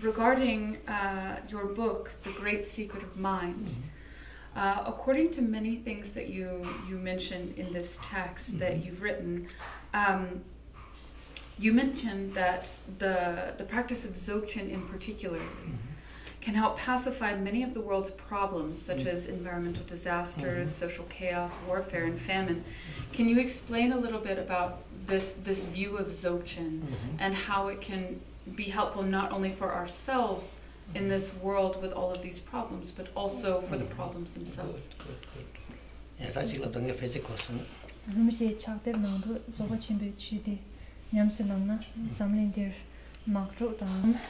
regarding your book, The Great Secret of Mind, according to many things that you mentioned in this text that you've written, you mentioned that the practice of Dzogchen in particular can help pacify many of the world's problems, such as environmental disasters, social chaos, warfare, and famine. Can you explain a little bit about this view of Dzogchen and how it can be helpful not only for ourselves in this world with all of these problems, but also for the problems themselves?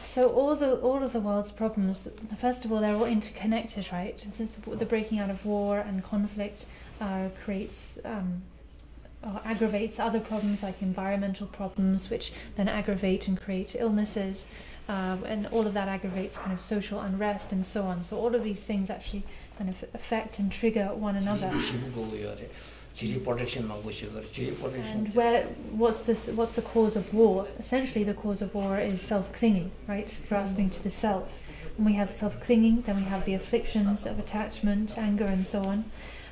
So all of the world's problems, first of all, they're all interconnected, right? And since the breaking out of war and conflict creates or aggravates other problems like environmental problems, which then aggravate and create illnesses, and all of that aggravates kind of social unrest and so on. So all of these things actually kind of affect and trigger one another. And what's the cause of war? Essentially, the cause of war is self-clinging, right? Grasping to the self. When we have self-clinging, then we have the afflictions of attachment, anger, and so on.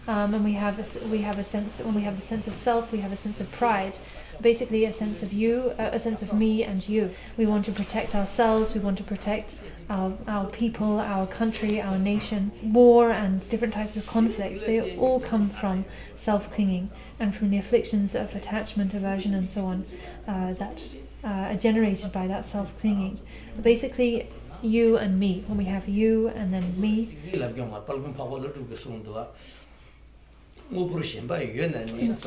And we have a sense. When we have the sense of self, we have a sense of pride. Basically, a sense of you, a sense of me and you. We want to protect ourselves. We want to protect our people, our country, our nation. War and different types of conflict, they all come from self-clinging and from the afflictions of attachment, aversion, and so on that are generated by that self-clinging. Basically, you and me. When we have you and then me.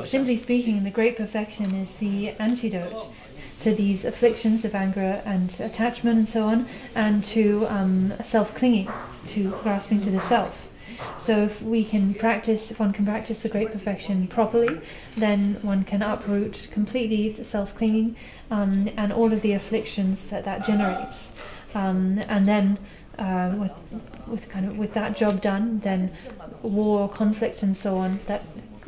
Simply speaking, the Great Perfection is the antidote to these afflictions of anger and attachment and so on, and to self-clinging, to grasping to the self. So if one can practice the Great Perfection properly, then one can uproot completely the self-clinging and all of the afflictions that generates. And then with that job done, then war, conflict, and so on that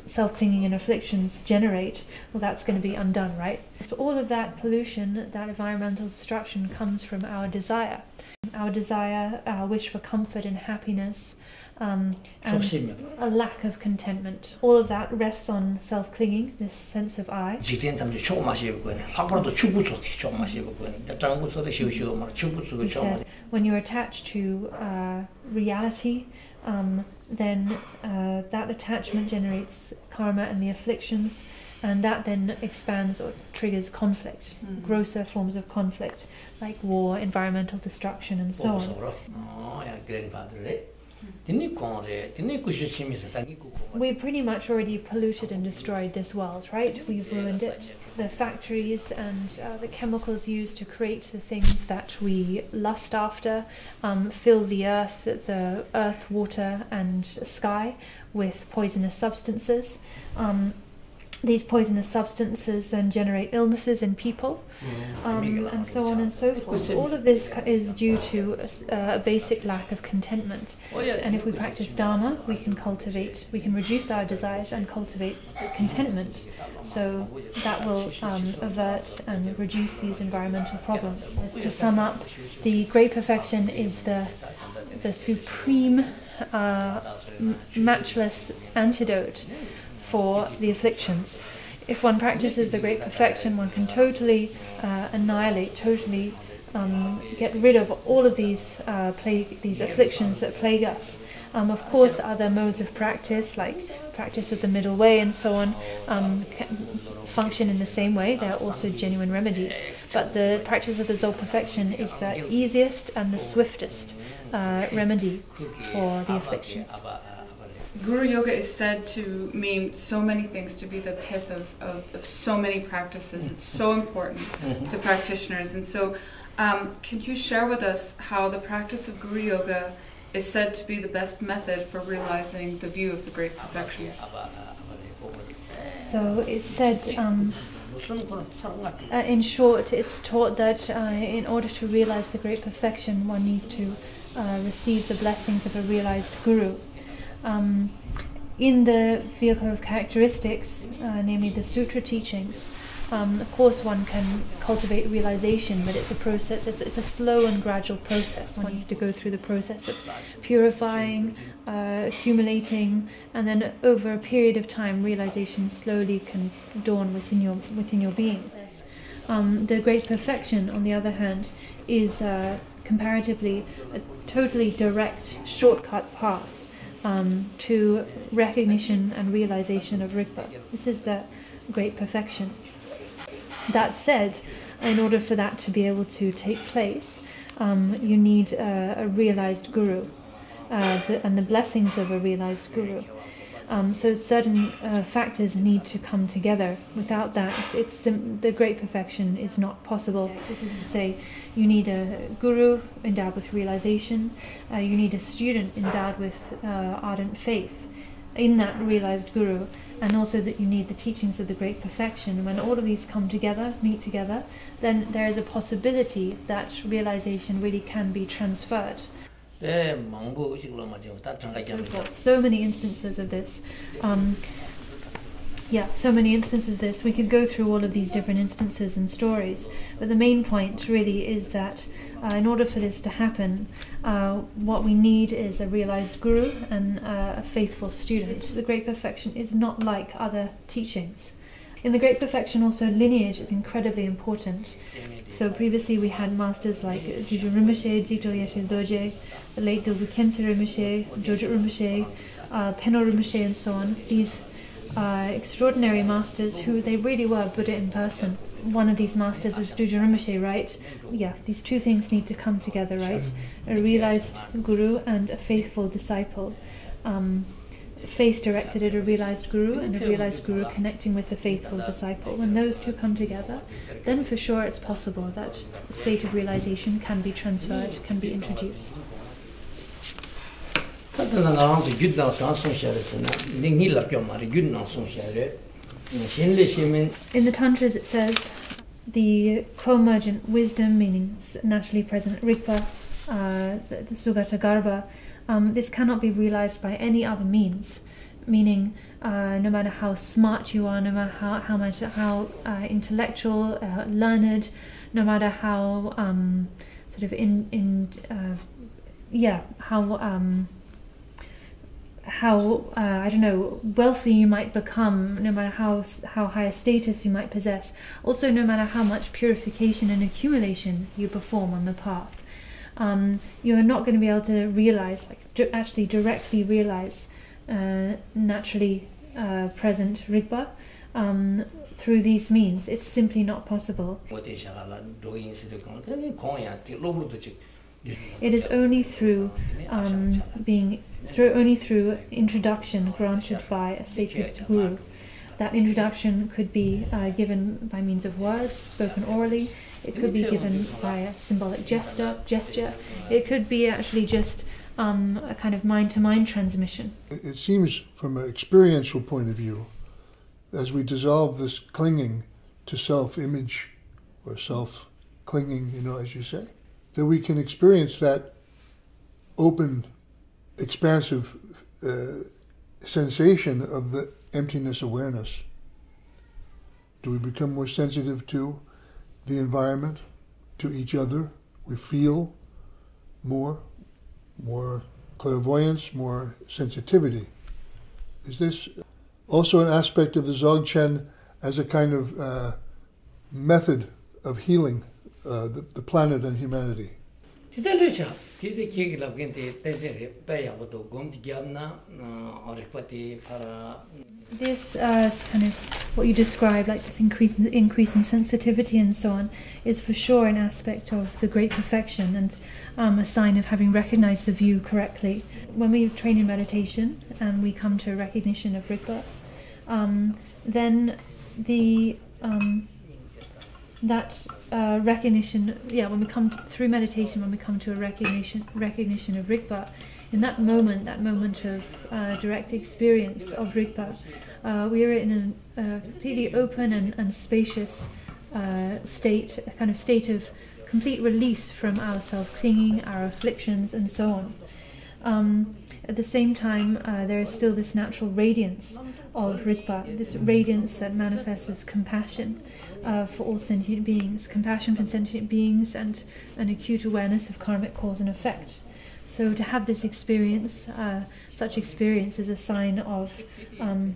self-clinging and afflictions generate, well, that's going to be undone, right? So all of that pollution, that environmental destruction, comes from our desire, our wish for comfort and happiness, and a lack of contentment. All of that rests on self-clinging, this sense of I. When you're attached to reality, then that attachment generates karma and the afflictions, and that then expands or triggers conflict, grosser forms of conflict, like war, environmental destruction, and so on. We've pretty much already polluted and destroyed this world, right? We've ruined it. The factories and the chemicals used to create the things that we lust after fill the earth, water, and sky with poisonous substances. These poisonous substances then generate illnesses in people, and so on and so forth. So all of this is due to a basic lack of contentment. And if we practice Dharma, we can reduce our desires and cultivate contentment. So that will avert and reduce these environmental problems. To sum up, the Great Perfection is the supreme, matchless antidote for the afflictions. If one practices the Great Perfection, one can totally annihilate, totally get rid of all of these afflictions that plague us. Of course, other modes of practice, like practice of the middle way and so on, function in the same way. They are also genuine remedies. But the practice of the Dzog Perfection is the easiest and the swiftest remedy for the afflictions. Guru Yoga is said to mean so many things, to be the pith of so many practices. It's so important to practitioners. And so can you share with us how the practice of Guru Yoga is said to be the best method for realizing the view of the Great Perfection? So it's said, in short, it's taught that in order to realize the Great Perfection, one needs to receive the blessings of a realized Guru. In the vehicle of characteristics, namely the sutra teachings, Of course, one can cultivate realization, but it's a process. It's a slow and gradual process. One needs to go through the process of purifying, accumulating, and then over a period of time, realization slowly can dawn within your being. The great perfection, on the other hand, is comparatively a totally direct, shortcut path to recognition and realization of Rigpa. This is the great perfection. That said, in order for that to be able to take place, you need a realized guru and the blessings of a realized guru. So certain factors need to come together. Without that, the great perfection is not possible. This is to say, you need a guru endowed with realization, you need a student endowed with ardent faith in that realized guru, and also that you need the teachings of the great perfection. When all of these come together, meet together, then there is a possibility that realization really can be transferred. So many instances of this. So many instances of this. We could go through all of these different instances and stories, but the main point really is that in order for this to happen, what we need is a realized guru and a faithful student. The Great Perfection is not like other teachings. In the Great Perfection also, lineage is incredibly important. So previously we had masters like Juju Rinpoche, Jigdal Yeshe Doje, the late Dilbu Khyentse Rinpoche, Jojo Rinpoche, Peno Rinpoche, and so on. These extraordinary masters who they really were Buddha in person. One of these masters was Juju Rinpoche, right? Yeah, these two things need to come together, right? A realized guru and a faithful disciple. Faith directed at a realized guru and a realized guru connecting with the faithful disciple. When those two come together, then for sure it's possible that the state of realization can be transferred, can be introduced. In the Tantras it says, the co-emergent wisdom, meaning naturally present Rigpa, the Sugata Garbha, this cannot be realized by any other means, meaning no matter how smart you are, no matter how intellectual, learned, no matter how wealthy you might become, no matter how high a status you might possess, also no matter how much purification and accumulation you perform on the path. You are not going to be able to realize, actually directly realize naturally present Rigpa through these means. It's simply not possible. It is only through only through introduction granted by a sacred guru. That introduction could be given by means of words, spoken orally. It could be given by a symbolic gesture. It could be actually just a kind of mind-to-mind transmission. It seems, from an experiential point of view, as we dissolve this clinging to self-image or self-clinging, as you say, that we can experience that open, expansive sensation of the emptiness awareness. Do we become more sensitive to the environment, to each other? We feel more clairvoyance, more sensitivity. Is this also an aspect of the Dzogchen as a kind of method of healing the planet and humanity? This kind of what you describe, like this increasing sensitivity and so on, is for sure an aspect of the Great Perfection and a sign of having recognized the view correctly. When we train in meditation and we come to a recognition of Rigpa, then the recognition, when we come through meditation, when we come to a recognition of Rigpa, in that moment of direct experience of Rigpa, we are in a completely open and spacious state, a kind of state of complete release from our self-clinging, our afflictions, and so on. At the same time, there is still this natural radiance of Rigpa, this radiance that manifests as compassion for all sentient beings, compassion for sentient beings, and an acute awareness of karmic cause and effect. So to have this experience, such experience, is a sign of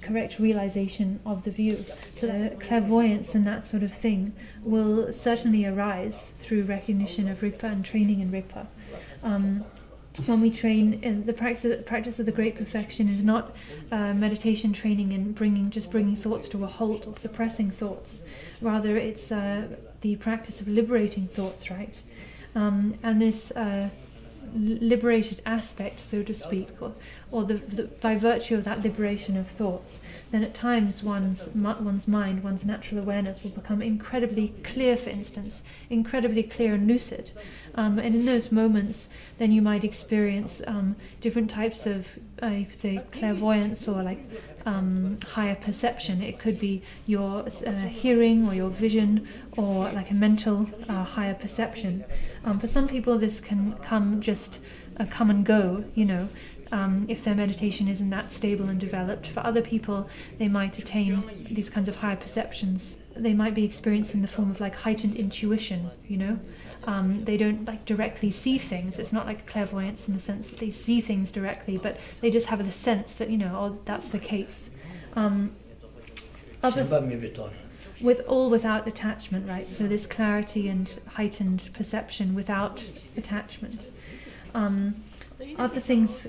correct realization of the view. So the clairvoyance and that sort of thing will certainly arise through recognition of Rigpa and training in Rigpa. When we train, in the practice of the Great Perfection is not meditation training in bringing thoughts to a halt or suppressing thoughts. Rather, it's the practice of liberating thoughts, right? And this liberated aspect, so to speak, or by virtue of that liberation of thoughts, then at times one's mind, one's natural awareness will become incredibly clear, for instance, incredibly clear and lucid. And in those moments, then you might experience different types of, you could say, clairvoyance or like higher perception. It could be your hearing or your vision or like a mental higher perception. For some people, this can come and go, you know, if their meditation isn't that stable and developed. For other people, they might attain these kinds of higher perceptions. They might be experienced in the form of like heightened intuition, you know. They don't like directly see things. It's not like clairvoyance in the sense that they see things directly, but they just have the sense that, you know, oh, that's the case. Without attachment, right? So this clarity and heightened perception without attachment. Other things,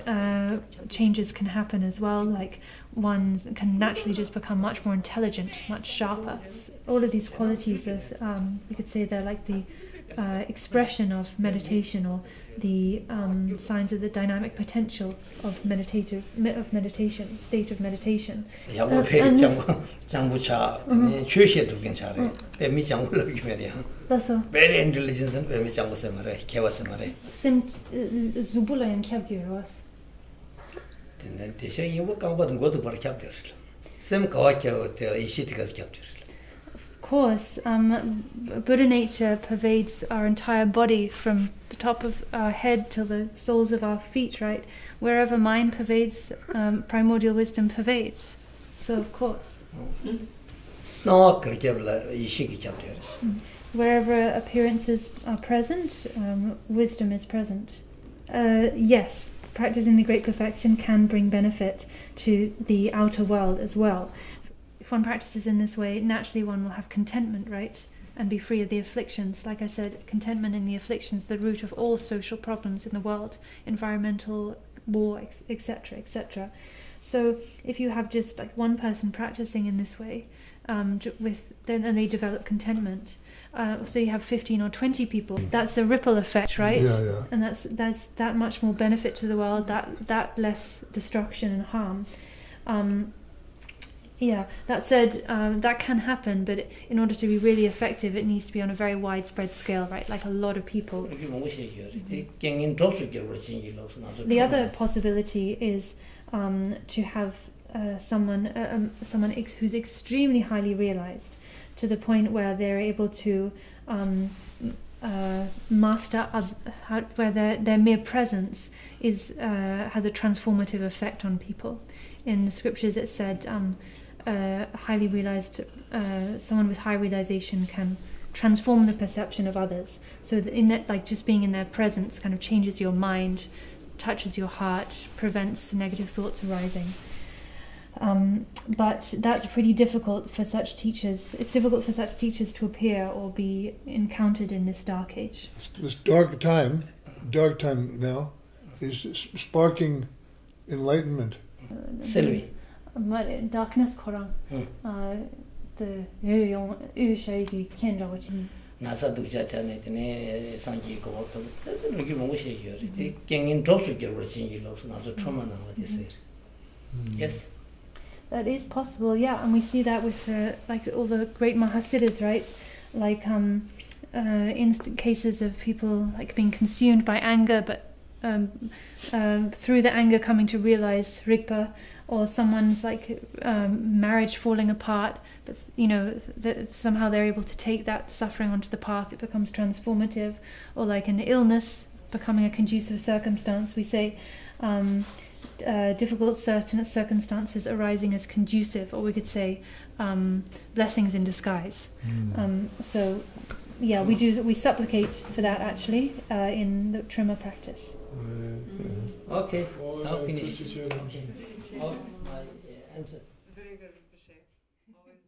changes can happen as well, like one can naturally just become much more intelligent, much sharper. All of these qualities, you could say they're like the expression of meditation, or the signs of the dynamic potential of meditation, state of meditation. Very intelligent and very Of course, Buddha nature pervades our entire body from the top of our head to the soles of our feet, right? Wherever mind pervades, primordial wisdom pervades. So, of course. Wherever appearances are present, wisdom is present. Yes, practicing the Great Perfection can bring benefit to the outer world as well. If one practices in this way, naturally one will have contentment, right? And be free of the afflictions. Like I said, contentment in the afflictions, the root of all social problems in the world, environmental, war, etc., etc. So if you have just like one person practicing in this way, and they develop contentment. So you have 15 or 20 people. That's a ripple effect, right? Yeah, yeah. And that's that much more benefit to the world. That less destruction and harm. Yeah, that said, that can happen, but in order to be really effective, it needs to be on a very widespread scale, right? Like a lot of people. The other possibility is to have someone who's extremely highly realized, to the point where they're able to master, where their mere presence has a transformative effect on people. In the scriptures, it said, highly realized, someone with high realization can transform the perception of others. So that in that, like just being in their presence, kind of changes your mind, touches your heart, prevents negative thoughts arising. But that's pretty difficult for such teachers. It's difficult for such teachers to appear or be encountered in this dark age. This dark time now, is sparking enlightenment. Sylvie. Darkness korang the shady kendra which Nasa duja chane tene sanji ko to looking mo she here. They can in drop to get watching loves and also trauma now what they say. Yes. That is possible, yeah, and we see that with like all the great Mahasiddhas, right? Like in cases of people like being consumed by anger, but through the anger coming to realize Rigpa, or someone's like marriage falling apart, but you know that somehow they're able to take that suffering onto the path. It becomes transformative, or like an illness becoming a conducive circumstance, we say difficult certain circumstances arising as conducive, or we could say blessings in disguise. So yeah, we supplicate for that actually in the Trima practice. Okay, now finish. Okay. My answer. Very good, Rinpoche. Always